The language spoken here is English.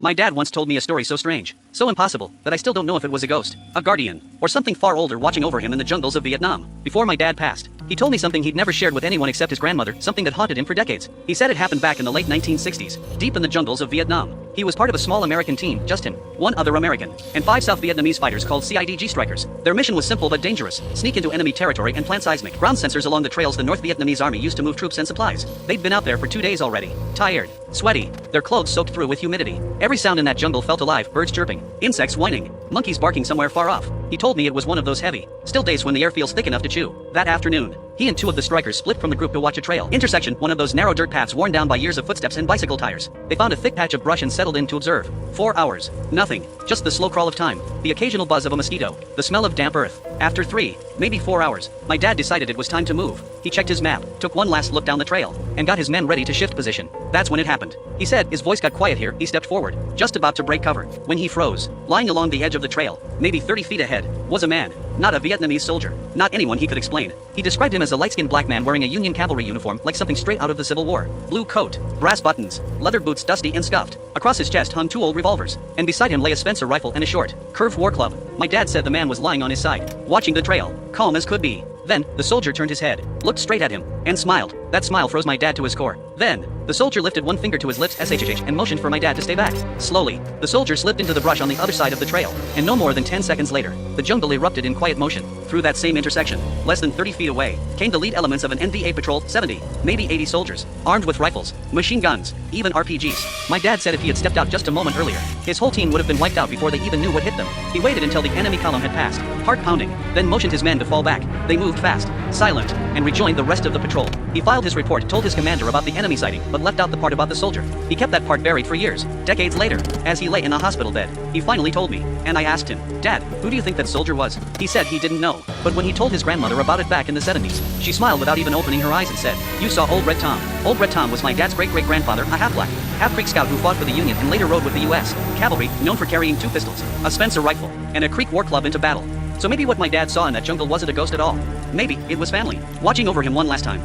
My dad once told me a story so strange, so impossible, that I still don't know if it was a ghost, a guardian, or something far older watching over him in the jungles of Vietnam. Before my dad passed, he told me something he'd never shared with anyone except his grandmother, something that haunted him for decades. He said it happened back in the late 1960s, deep in the jungles of Vietnam. He was part of a small American team, just him, one other American, and 5 South Vietnamese fighters called CIDG strikers. Their mission was simple but dangerous: sneak into enemy territory and plant seismic ground sensors along the trails the North Vietnamese army used to move troops and supplies. They'd been out there for 2 days already, tired, sweaty, their clothes soaked through with humidity. Every sound in that jungle felt alive: birds chirping, insects whining, monkeys barking somewhere far off. He told me it was one of those heavy, still days when the air feels thick enough to chew. That afternoon, he and 2 of the strikers split from the group to watch a trail intersection, one of those narrow dirt paths worn down by years of footsteps and bicycle tires. They found a thick patch of brush and settled in to observe. 4 hours. Nothing. Just the slow crawl of time. The occasional buzz of a mosquito. The smell of damp earth. After 3, maybe 4 hours, my dad decided it was time to move. He checked his map, took one last look down the trail, and got his men ready to shift position. That's when it happened. He said his voice got quiet here. He stepped forward, just about to break cover, when he froze. Lying along the edge of the trail, maybe 30 feet ahead, was a man. Not a Vietnamese soldier. Not anyone he could explain. He described him as a light-skinned black man wearing a Union cavalry uniform, like something straight out of the Civil War. Blue coat, brass buttons, leather boots dusty and scuffed. Across his chest hung 2 old revolvers, and beside him lay a Spencer rifle and a short, curved war club. My dad said the man was lying on his side, watching the trail, calm as could be. Then, the soldier turned his head, looked straight at him, and smiled. That smile froze my dad to his core. Then, the soldier lifted one finger to his lips and motioned for my dad to stay back. Slowly, the soldier slipped into the brush on the other side of the trail, and no more than 10 seconds later, the jungle erupted in quiet motion. Through that same intersection, less than 30 feet away, came the lead elements of an NVA patrol, 70, maybe 80 soldiers, armed with rifles, machine guns, even RPGs. My dad said if he had stepped out just a moment earlier, his whole team would have been wiped out before they even knew what hit them. He waited until the enemy column had passed, heart pounding, then motioned his men to fall back. They moved fast, silent, and rejoined the rest of the patrol. He filed his report, told his commander about the enemy sighting, but left out the part about the soldier. He kept that part buried for years. Decades later, as he lay in a hospital bed, he finally told me, and I asked him, "Dad, who do you think that soldier was?" He said he didn't know, but when he told his grandmother about it back in the 70s, she smiled without even opening her eyes and said, "You saw Old Red Tom." Old Red Tom was my dad's great-great-grandfather, a half-black, half-Creek scout who fought for the Union and later rode with the U.S. Cavalry, known for carrying 2 pistols, a Spencer rifle, and a Creek war club into battle. So maybe what my dad saw in that jungle wasn't a ghost at all. Maybe it was family, watching over him one last time.